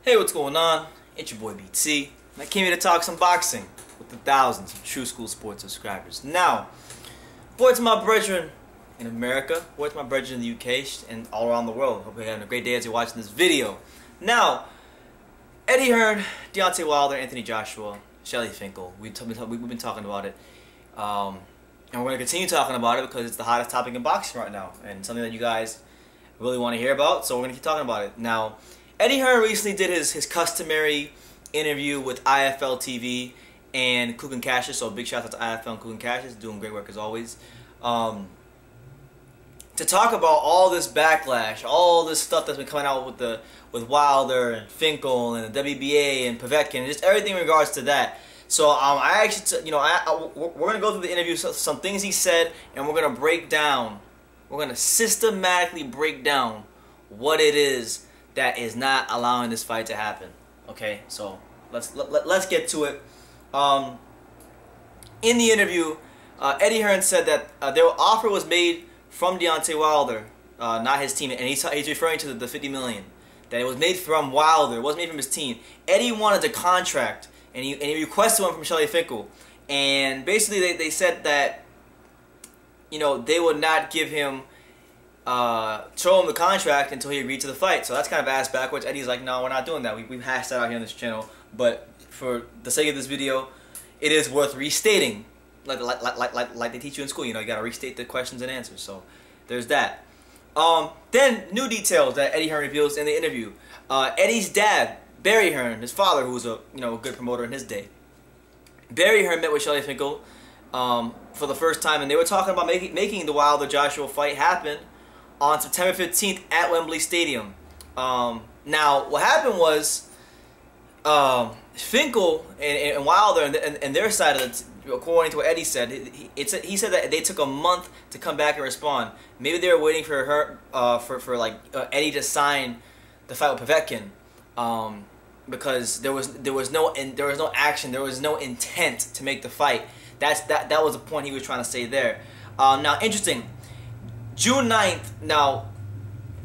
Hey, what's going on? It's your boy BT, and I came here to talk some boxing with the thousands of True School Sports subscribers. Now, word to my brethren in America, word to my brethren in the UK, and all around the world. Hope you're having a great day as you're watching this video. Now, Eddie Hearn, Deontay Wilder, Anthony Joshua, Shelly Finkel. We've been talking about it, and we're going to continue talking about it because it's the hottest topic in boxing right now, and something that you guys really want to hear about. So we're going to keep talking about it now. Eddie Hearn recently did his customary interview with IFL TV and Kugan Cassius, so big shout out to IFL and Kugan Cassius, doing great work as always. To talk about all this backlash, all this stuff that's been coming out with Wilder and Finkel and the WBA and Povetkin, and just everything in regards to that. So I actually, we're gonna go through the interview, some things he said, and we're gonna break down. We're gonna systematically break down what it is that is not allowing this fight to happen. Okay, so let's get to it. In the interview, Eddie Hearn said that their offer was made from Deontay Wilder, not his team, and he's referring to the $50 million. That it was made from Wilder, it wasn't made from his team. Eddie wanted a contract, and he requested one from Shelly Finkel, and basically they said that they would not give him. Show him the contract until he agreed to the fight. So that's kind of ass backwards. Eddie's like, no, we're not doing that. We've hashed that out here on this channel. But for the sake of this video, it is worth restating. Like they teach you in school. You got to restate the questions and answers. So there's that. Then new details that Eddie Hearn reveals in the interview. Eddie's dad, Barry Hearn, his father, who was a good promoter in his day. Barry Hearn met with Shelly Finkel for the first time, and they were talking about making the Wilder-Joshua fight happen on September 15th at Wembley Stadium. Now, what happened was Finkel and Wilder and their side of it, according to what Eddie said, he said that they took a month to come back and respond. Maybe they were waiting for Eddie to sign the fight with Povetkin, because there was no action, there was no intent to make the fight. That was the point he was trying to say there. Now, interesting. June 9th, now,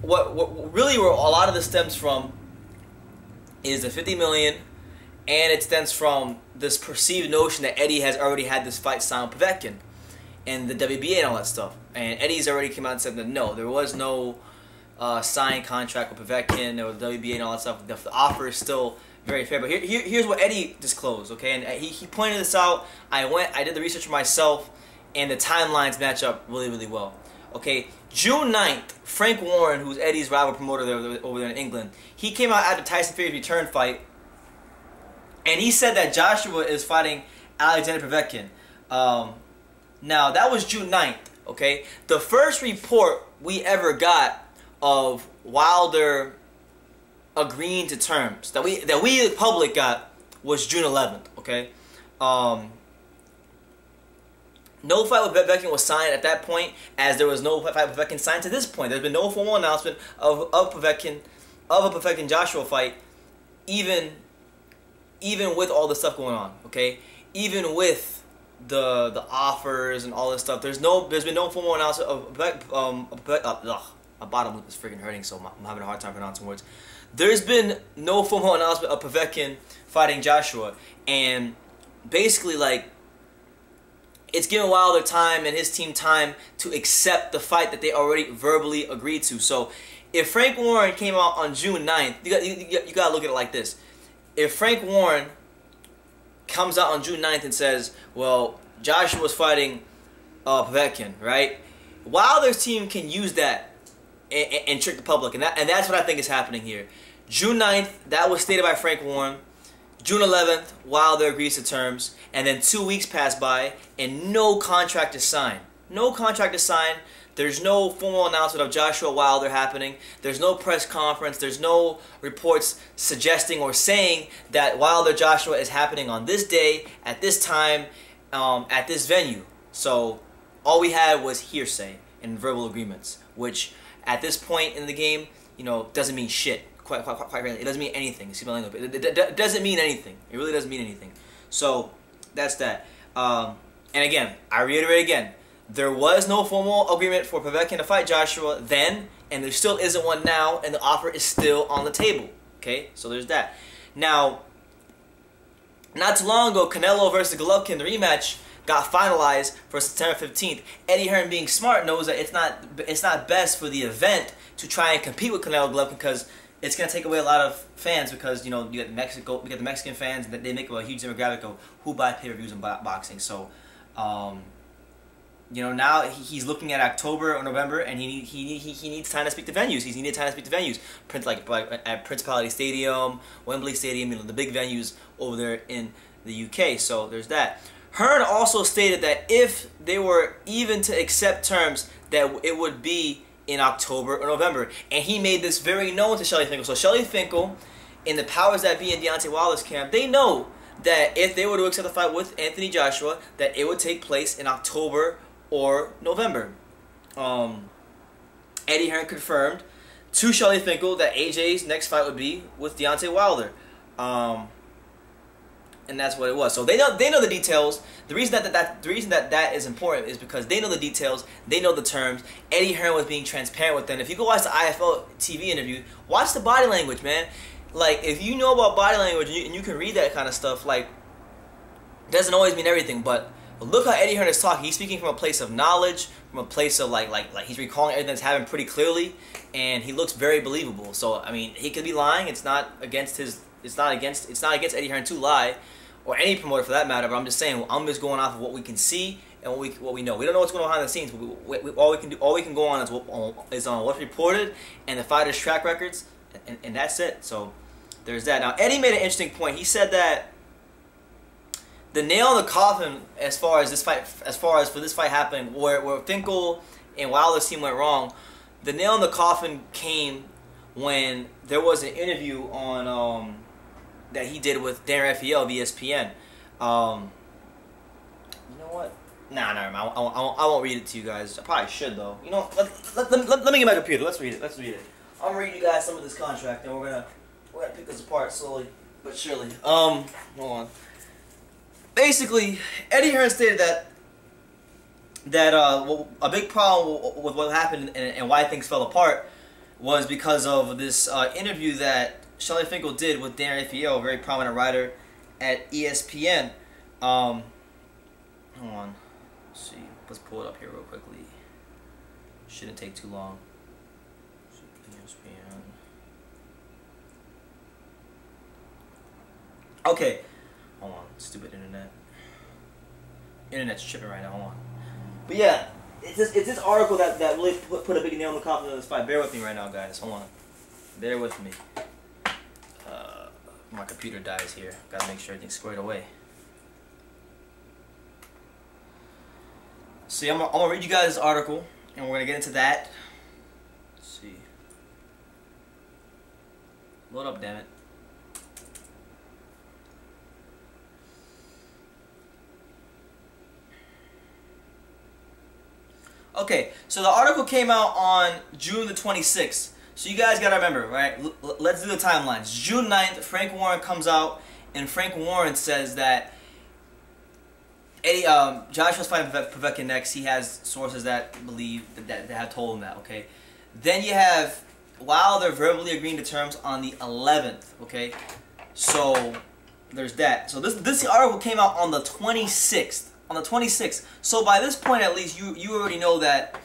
what really where a lot of this stems from is the $50 million, and it stems from this perceived notion that Eddie has already had this fight signed with Povetkin and the WBA and all that stuff. And Eddie's already came out and said that no, there was no signed contract with Povetkin or the WBA and all that stuff. The offer is still very fair. But here's what Eddie disclosed, okay? And he pointed this out. I did the research for myself, and the timelines match up really, really well. Okay, June 9th, Frank Warren, who's Eddie's rival promoter over there in England, he came out after Tyson Fury's return fight, and he said that Joshua is fighting Alexander Povetkin. Now, that was June 9th, okay? The first report we ever got of Wilder agreeing to terms, that we the public got, was June 11th, okay? No fight with Povetkin was signed at that point, as there was no fight with Povetkin signed to this point. There's been no formal announcement of a Povetkin Joshua fight, even with all the stuff going on. Okay, even with the offers and all this stuff, there's been no formal announcement of my bottom lip is freaking hurting, so I'm having a hard time pronouncing words. There's been no formal announcement of Povetkin fighting Joshua, and basically it's given Wilder time and his team time to accept the fight that they already verbally agreed to. So if Frank Warren came out on June 9th, you got to look at it like this. If Frank Warren comes out on June 9th and says, well, Joshua's fighting Povetkin, right? Wilder's team can use that and trick the public, and that's what I think is happening here. June 9th, that was stated by Frank Warren. June 11th, Wilder agrees to terms, and then 2 weeks pass by, and no contract is signed. No contract is signed. There's no formal announcement of Joshua Wilder happening. There's no press conference. There's no reports suggesting or saying that Wilder Joshua is happening on this day, at this time, at this venue. So all we had was hearsay and verbal agreements, which at this point in the game, doesn't mean shit. Quite frankly, it doesn't mean anything. Excuse my language, but it doesn't mean anything. It really doesn't mean anything. So that's that. And again, I reiterate again, there was no formal agreement for Povetkin to fight Joshua then, and there still isn't one now, and the offer is still on the table. Okay, so there's that. Now, not too long ago, Canelo versus Golovkin, the rematch, got finalized for September 15th. Eddie Hearn, being smart, knows that it's not best for the event to try and compete with Canelo Golovkin because it's gonna take away a lot of fans because you got Mexico, we got the Mexican fans that they make up a huge demographic of who buy pay-per-views in boxing. So, now he's looking at October or November, and he needs time to speak to venues. He's needed time to speak to venues, like at Principality Stadium, Wembley Stadium, the big venues over there in the UK. So there's that. Hearn also stated that if they were even to accept terms, that it would be in October or November, and he made this very known to Shelly Finkel. So Shelly Finkel, and the powers that be in Deontay Wilder's camp, they know that if they were to accept the fight with Anthony Joshua, that it would take place in October or November. Eddie Hearn confirmed to Shelly Finkel that AJ's next fight would be with Deontay Wilder. And that's what it was. So they know the details. The reason that is important is because they know the details, they know the terms. Eddie Hearn was being transparent with them. If you go watch the IFL TV interview, watch the body language, man. Like, if you know about body language and you can read that kind of stuff, like, it doesn't always mean everything, but look how Eddie Hearn is talking. He's speaking from a place of knowledge, from a place of like he's recalling everything that's happened pretty clearly, and he looks very believable. So I mean, he could be lying. It's not against Eddie Hearn to lie, or any promoter for that matter. But I'm just saying, I'm just going off of what we can see and what we know. We don't know what's going on behind the scenes. But all we can go on is on what's reported and the fighters' track records, and that's it. So there's that. Now Eddie made an interesting point. He said that the nail in the coffin, as far as for this fight happening, where Finkel and Wilder's team went wrong, the nail in the coffin came when there was an interview on that he did with Darren Raphael of ESPN. You know what? Nah, never mind. I won't read it to you guys. I probably should though. You know, let me get my computer. Let's read it. I'm gonna read you guys some of this contract, and we're gonna pick this apart slowly but surely. Hold on. Basically, Eddie Hearn stated that a big problem with what happened and why things fell apart was because of this interview that Shelly Finkel did with Darren Raphael, a very prominent writer at ESPN. Hold on. Let's see. Let's pull it up here real quickly. Shouldn't take too long. ESPN. Okay. Hold on. Stupid internet. Internet's tripping right now. Hold on. But yeah, it's this article that really put a big nail in the coffin of this fight. Bear with me right now, guys. Hold on. Bear with me. My computer dies here. Gotta make sure everything's squared away. See, I'm gonna read you guys this article, and we're gonna get into that. Let's see. Load up, damn it. Okay, so the article came out on June the 26th. So you guys gotta remember, right? Let's do the timelines. June 9th, Frank Warren comes out, and Frank Warren says that Joshua's fighting Povetkin next. He has sources that believe that have told him that. Okay, then you have Wilder verbally agreeing to terms on the 11th. Okay, so there's that. So this article came out on the 26th. On the 26th. So by this point, at least, you already know that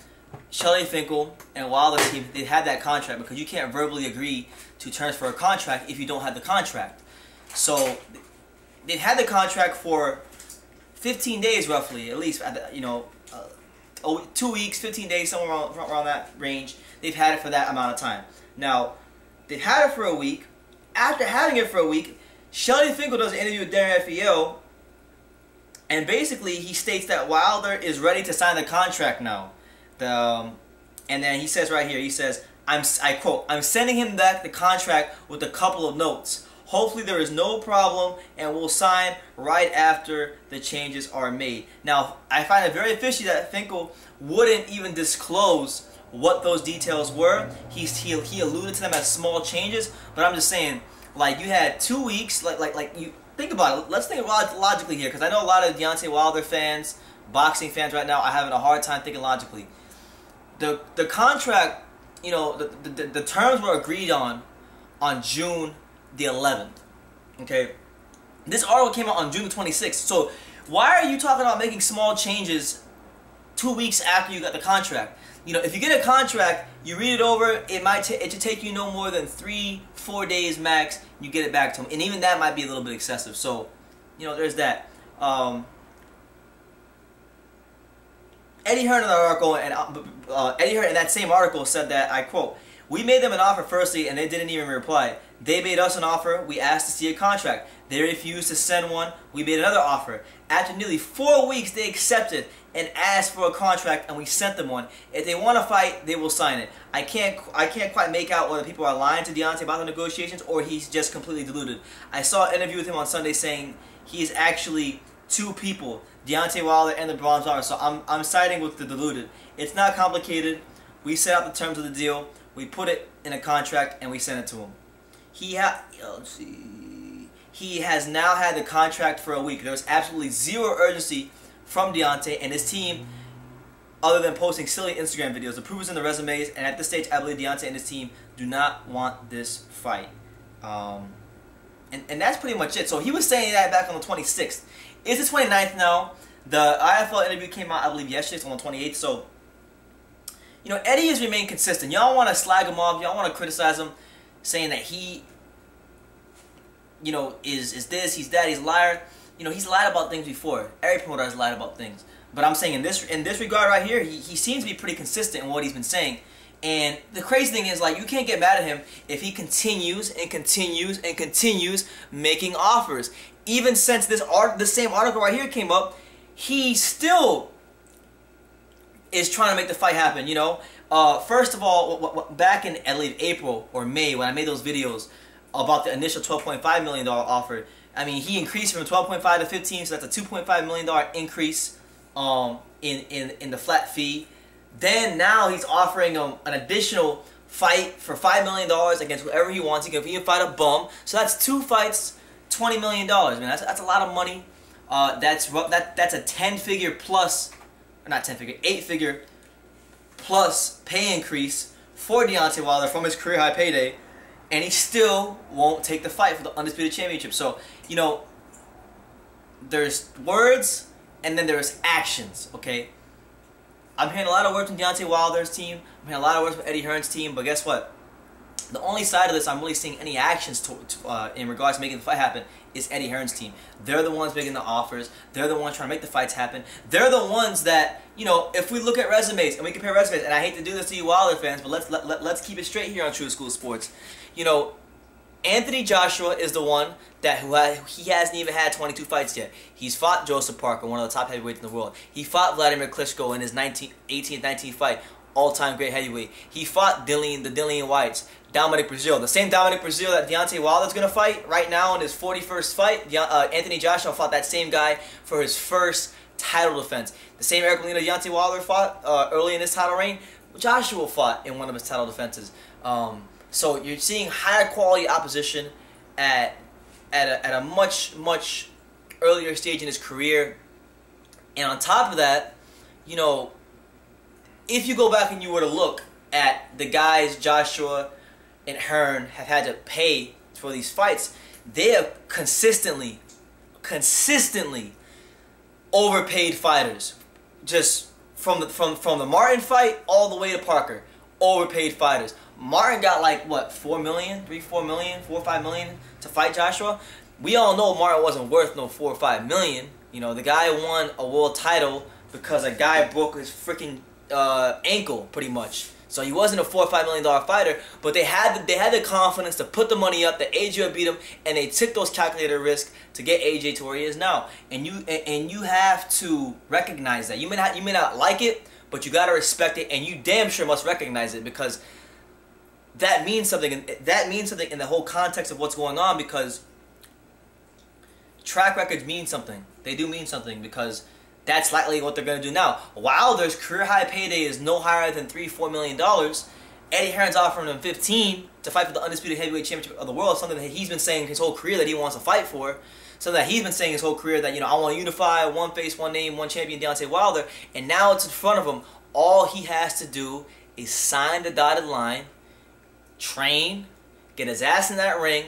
Shelly Finkel and Wilder's team, they had that contract, because you can't verbally agree to terms for a contract if you don't have the contract. So they've had the contract for 15 days roughly, at least, 2 weeks, 15 days, somewhere around that range. They've had it for that amount of time. Now, they've had it for a week. After having it for a week, Shelly Finkel does an interview with Darren Raphael, and basically he states that Wilder is ready to sign the contract now. And then he says right here, he says, I quote, "I'm sending him back the contract with a couple of notes. Hopefully there is no problem, and we'll sign right after the changes are made." Now, I find it very fishy that Finkel wouldn't even disclose what those details were. He alluded to them as small changes, but I'm just saying, like, you had 2 weeks, like you think about it. Let's think logically here, because I know a lot of Deontay Wilder fans, boxing fans right now, are having a hard time thinking logically. The contract, the terms were agreed on June the 11th. Okay, this article came out on June the 26th. So why are you talking about making small changes 2 weeks after you got the contract? You know, if you get a contract, you read it over, it should take you no more than 3-4 days max. You get it back to them, and even that might be a little bit excessive. So, you know, there's that. Eddie Hearn in the article, and Eddie Hearn in that same article said that, I quote, "We made them an offer firstly, and they didn't even reply. They made us an offer. We asked to see a contract. They refused to send one. We made another offer. After nearly 4 weeks, they accepted and asked for a contract, and we sent them one. If they want to fight, they will sign it." I can't quite make out whether people are lying to Deontay about the negotiations or he's just completely deluded. I saw an interview with him on Sunday saying he's actually two people, Deontay Wilder and the Bronze Bomber. So I'm siding with the deluded. It's not complicated. We set out the terms of the deal. We put it in a contract and we sent it to him. He has now had the contract for a week. There was absolutely zero urgency from Deontay and his team, other than posting silly Instagram videos. The proof is in the resumes, and at this stage, I believe Deontay and his team do not want this fight. And that's pretty much it. So he was saying that back on the 26th. It's the 29th now. The IFL interview came out, I believe, yesterday. It's on the 28th. So, you know, Eddie has remained consistent. Y'all want to slag him off. Y'all want to criticize him, saying that he, you know, is this, he's that, he's a liar. You know, he's lied about things before. Every promoter has lied about things. But I'm saying in this regard right here, he seems to be pretty consistent in what he's been saying. And the crazy thing is, like, you can't get mad at him if he continues and continues and continues making offers. Even since this same article right here came up, he still is trying to make the fight happen, you know. First of all, back in, I believe, April or May, when I made those videos about the initial $12.5 million offer, I mean, he increased from 12.5 to 15, so that's a $2.5 million increase in the flat fee. Then now he's offering him an additional fight for $5 million against whoever he wants. He can even fight a bum. So that's 2 fights, $20 million. Man, that's a lot of money. That's a 10-figure plus, or not 10-figure, 8-figure plus pay increase for Deontay Wilder from his career high payday, and he still won't take the fight for the Undisputed Championship. So, you know, there's words and then there's actions, okay? I'm hearing a lot of words from Deontay Wilder's team. I'm hearing a lot of words from Eddie Hearn's team. But guess what? The only side of this I'm really seeing any actions in regards to making the fight happen is Eddie Hearn's team. They're the ones making the offers. They're the ones trying to make the fights happen. They're the ones that, you know, if we look at resumes and we compare resumes, and I hate to do this to you Wilder fans, but let's keep it straight here on True School Sports. You know, Anthony Joshua is the one that he hasn't even had 22 fights yet. He's fought Joseph Parker, one of the top heavyweights in the world. He fought Vladimir Klitschko in his 18th, 19th fight, all-time great heavyweight. He fought the Dillian Whites, Dominic Breazeale. The same Dominic Breazeale that Deontay Wilder's going to fight right now in his 41st fight. Anthony Joshua fought that same guy for his first title defense. The same Eric Molina Deontay Wilder fought early in his title reign, Joshua fought in one of his title defenses. So you're seeing higher quality opposition at a much earlier stage in his career. And on top of that, you know, if you go back and you were to look at the guys Joshua and Hearn have had to pay for these fights, they have consistently overpaid fighters. Just from the Martin fight all the way to Parker, overpaid fighters. Martin got like, what, $4 million, $4 or $5 million to fight Joshua. We all know Martin wasn't worth no $4 or $5 million. You know, the guy won a world title because a guy broke his freaking ankle, pretty much. So he wasn't a $4 or $5 million fighter, but they had the confidence to put the money up that AJ beat him, and they took those calculated risks to get AJ to where he is now. And you have to recognize that. You may not like it, but you gotta respect it, and you damn sure must recognize it, because that means something. That means something in the whole context of what's going on, because track records mean something. They do mean something, because that's likely what they're going to do now. Wilder's career high payday is no higher than $3-4 million. Eddie Hearn's offering him 15 to fight for the Undisputed Heavyweight Championship of the world, something that he's been saying his whole career that he wants to fight for. Something that he's been saying his whole career that, you know, I want to unify, one face, one name, one champion, Deontay Wilder. And now it's in front of him. All he has to do is sign the dotted line, train, get his ass in that ring,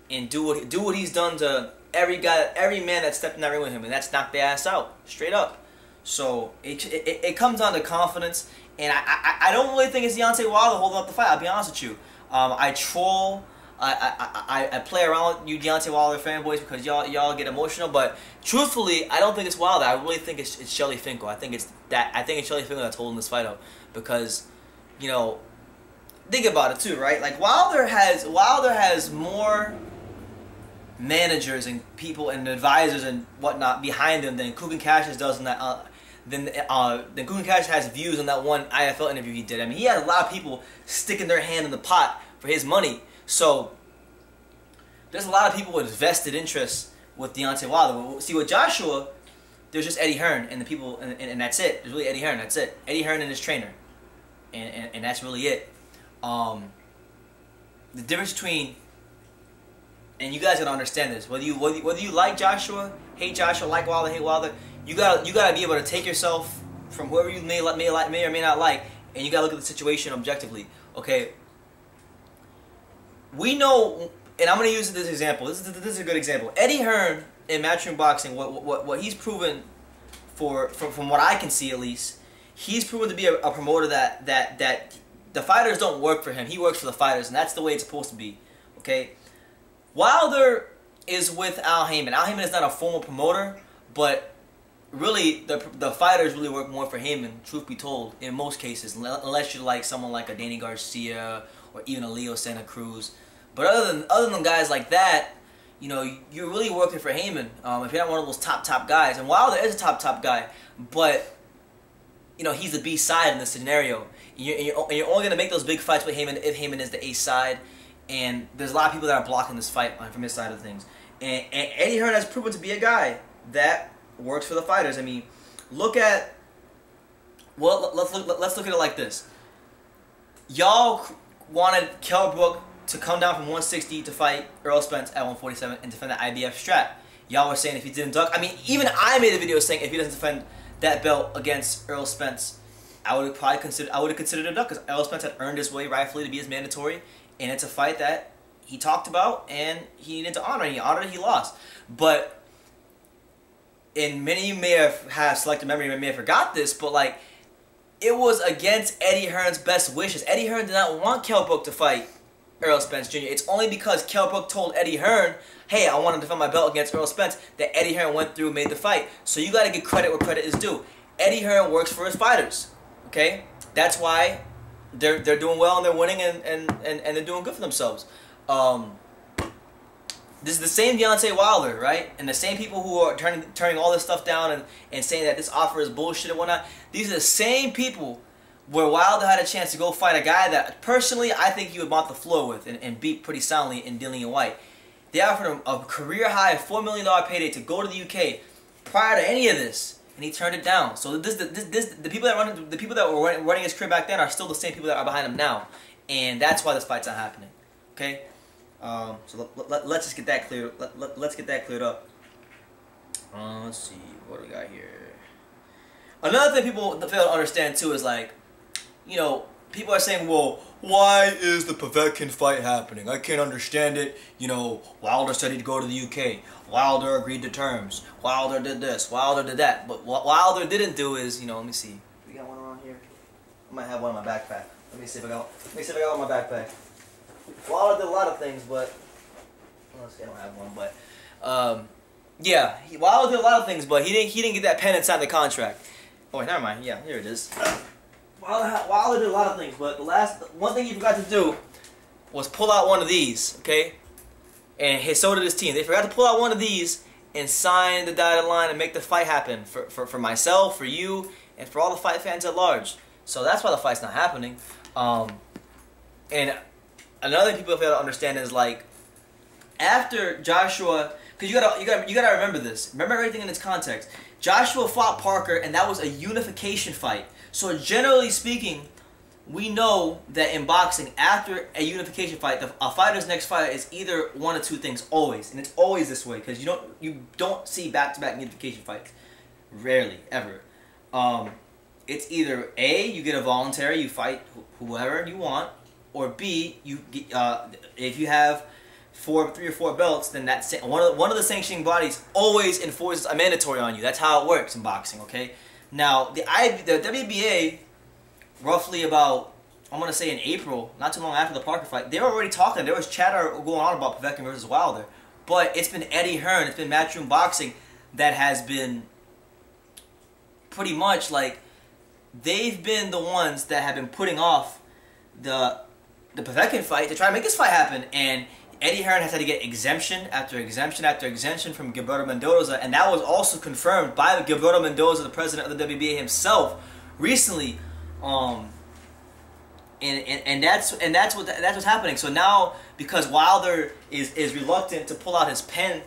and do what he's done to every man that stepped in that ring with him, and that's knock their ass out straight up. So it comes down to confidence, and I don't really think it's Deontay Wilder holding up the fight. I'll be honest with you. I troll. I play around with you Deontay Wilder fanboys because y'all get emotional, but truthfully, I don't think it's Wilder. I really think it's Shelly Finkel. I think it's Shelly Finkel that's holding this fight up because, you know, think about it too, right? Like Wilder has more managers and people and advisors and whatnot behind him than Kugan Cassius does in that. Then Kugan Cassius has views on that one IFL interview he did. I mean, he had a lot of people sticking their hand in the pot for his money. So there's a lot of people with vested interests with Deontay Wilder. See, with Joshua, there's just Eddie Hearn and the people, and that's it. There's really Eddie Hearn. That's it. Eddie Hearn and his trainer, and that's really it. The difference between, and you guys gotta understand this. Whether you like Joshua, hate Joshua, like Wilder, hate Wilder, you gotta be able to take yourself from whoever you may or may not like, and you gotta look at the situation objectively. Okay. We know, and I'm going to use this example. This is a good example. Eddie Hearn in matchroom boxing, what he's proven from what I can see at least, he's proven to be a promoter that the fighters don't work for him. He works for the fighters, and that's the way it's supposed to be. Okay, Wilder is with Al Heyman. Al Heyman is not a formal promoter, but really the fighters really work more for Heyman. Truth be told, in most cases, unless you like someone like a Danny Garcia or even a Leo Santa Cruz. But other than guys like that, you know, you're really working for Heyman if you're not one of those top guys. And Wilder is a top guy, but you know, he's the B side in this scenario. You're only going to make those big fights with Heyman if Heyman is the A side. And there's a lot of people that are blocking this fight from his side of things. And Eddie Hearn has proven to be a guy that works for the fighters. I mean, let's look at it like this. Y'all wanted Kell Brook to come down from 160 to fight Errol Spence at 147 and defend the IBF strap. Y'all were saying if he didn't duck, I mean, even I made a video saying if he doesn't defend that belt against Errol Spence, I would have considered a duck because Errol Spence had earned his way rightfully to be his mandatory, and it's a fight that he talked about and he needed to honor. He honored it, he lost. But, and many of you may have selective memory, may have forgot this, but like, it was against Eddie Hearn's best wishes. Eddie Hearn did not want Kell Brook to fight Errol Spence Jr. It's only because Kell Brook told Eddie Hearn, hey, I want to defend my belt against Errol Spence, that Eddie Hearn went through and made the fight. So you got to give credit where credit is due. Eddie Hearn works for his fighters, okay? That's why they're doing well and they're winning and they're doing good for themselves. This is the same Deontay Wilder, right? And the same people who are turning all this stuff down and saying that this offer is bullshit and whatnot. These are the same people where Wilder had a chance to go fight a guy that, personally, I think he would mop the floor with and beat pretty soundly in Dillian White. They offered him a career-high $4 million payday to go to the UK prior to any of this, and he turned it down. So the people that were running his career back then are still the same people that are behind him now, and that's why this fight's not happening. Okay, so let's just get that cleared. Let's get that cleared up. Let's see what do we got here. Another thing people fail to understand too is like, you know, people are saying, well, why is the Povetkin fight happening? I can't understand it. You know, Wilder said he'd go to the UK. Wilder agreed to terms. Wilder did this. Wilder did that. But what Wilder didn't do is, you know, let me see. We got one around here. I might have one in my backpack. Let me see if I got one in my backpack. Wilder did a lot of things, but let's see, I don't have one. But yeah, Wilder did a lot of things, but he didn't get that pen and sign the contract. Oh, wait, never mind. Yeah, here it is. Wilder did a lot of things, but one thing he forgot to do was pull out one of these, okay? And so did his team. They forgot to pull out one of these and sign the dotted line and make the fight happen for myself, for you, and for all the fight fans at large. So that's why the fight's not happening. And another thing people fail to understand is like, after Joshua, because you gotta remember this. Remember everything in its context. Joshua fought Parker, and that was a unification fight. So generally speaking, we know that in boxing, after a unification fight, a fighter's next fight is either one of two things, always, and it's always this way because you don't see back-to-back unification fights, rarely ever. It's either A, you get a voluntary, you fight whoever you want, or B, if you have three or four belts, then one of the sanctioning bodies always enforces a mandatory on you. That's how it works in boxing. Okay. Now the WBA, roughly about, I'm gonna say in April, not too long after the Parker fight, they were already talking. There was chatter going on about Povetkin versus Wilder, but it's been Eddie Hearn, it's been Matchroom Boxing that has been pretty much like, they've been the ones that have been putting off the Povetkin fight to try to make this fight happen, and Eddie Hearn has had to get exemption after exemption after exemption from Gilberto Mendoza, and that was also confirmed by Gilberto Mendoza, the president of the WBA himself, recently. And that's what's happening. So now, because Wilder is reluctant to pull out his pen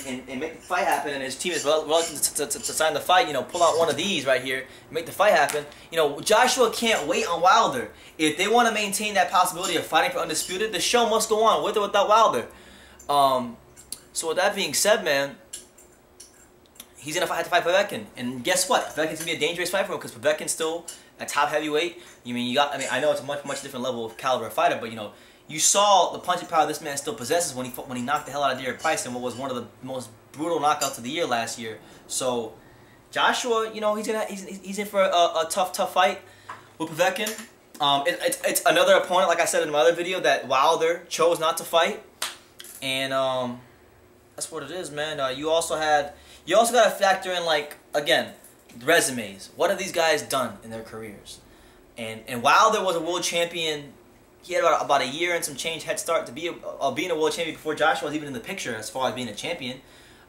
and make the fight happen, and his team is reluctant to sign the fight, pull out one of these right here and make the fight happen, Joshua can't wait on Wilder. If they want to maintain that possibility of fighting for undisputed, the show must go on with or without Wilder. So with that being said, man, he's gonna have to fight Povetkin, and guess what? Povetkin's gonna be a dangerous fight for him because Povetkin's still a top heavyweight. I know it's a much different level of caliber of fighter, but you saw the punching power this man still possesses when he knocked the hell out of Derek Price in what was one of the most brutal knockouts of the year last year. So Joshua, he's in for a tough fight with Povetkin. It's another opponent, like I said in my other video, that Wilder chose not to fight, and that's what it is, man. You also got to factor in, like, again, resumes. What have these guys done in their careers? And Wilder was a world champion. He had about a year and some change head start to being a world champion before Joshua was even in the picture as far as being a champion,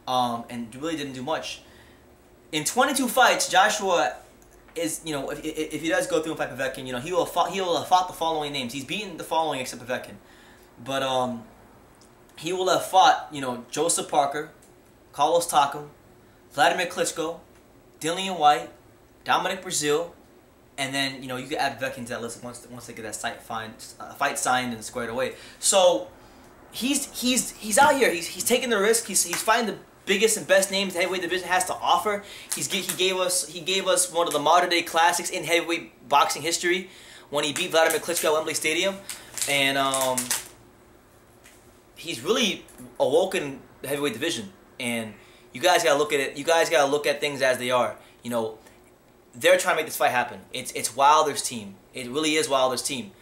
and really didn't do much. In 22 fights, Joshua is, if he does go through and fight Povetkin, he will have fought the following names. He's beaten the following except Povetkin, but he will have fought, Joseph Parker, Carlos Takam, Vladimir Klitschko, Dillian White, Dominic Brazil, and then you can add Povetkin to that list once they get that fight signed and squared away. So he's out here. He's taking the risk. He's fighting the biggest and best names the heavyweight division has to offer. He gave us one of the modern day classics in heavyweight boxing history when he beat Vladimir Klitschko at Wembley Stadium, and he's really awoken the heavyweight division. And you guys gotta look at it. You guys gotta look at things as they are. They're trying to make this fight happen. It's Wilder's team. It really is Wilder's team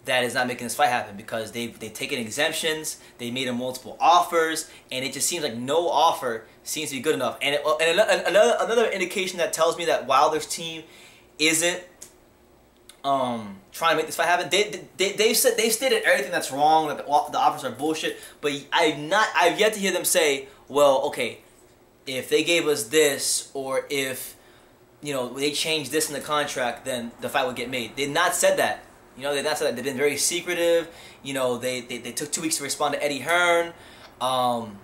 that is not making this fight happen because they've taken exemptions. They made him multiple offers, and it just seems like no offer seems to be good enough. And another indication that tells me that Wilder's team isn't trying to make this fight happen. They've stated everything that's wrong, that the offers are bullshit. But I've yet to hear them say, well, okay, if they gave us this, or if they changed this in the contract, then the fight would get made. They've not said that. They've not said that. They've been very secretive. They took 2 weeks to respond to Eddie Hearn. And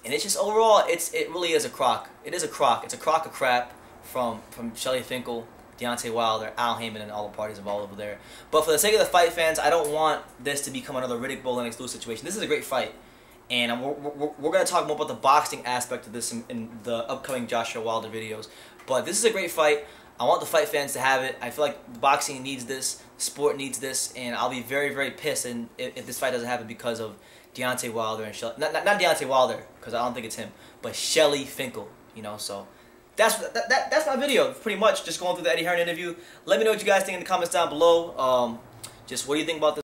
it's just overall, it really is a crock. It is a crock. It's a crock of crap from Shelly Finkel, Deontay Wilder, Al Heyman, and all the parties involved over there. But for the sake of the fight fans, I don't want this to become another Riddick Bowe Lennox Lewis situation. This is a great fight. And we're going to talk more about the boxing aspect of this in the upcoming Joshua Wilder videos. But this is a great fight. I want the fight fans to have it. I feel like boxing needs this. Sport needs this. And I'll be very, very pissed if this fight doesn't happen because of Deontay Wilder and Shelly. Not Deontay Wilder, because I don't think it's him. But Shelly Finkel. So that's my video. Pretty much just going through the Eddie Hearn interview. Let me know what you guys think in the comments down below. Just what do you think about this?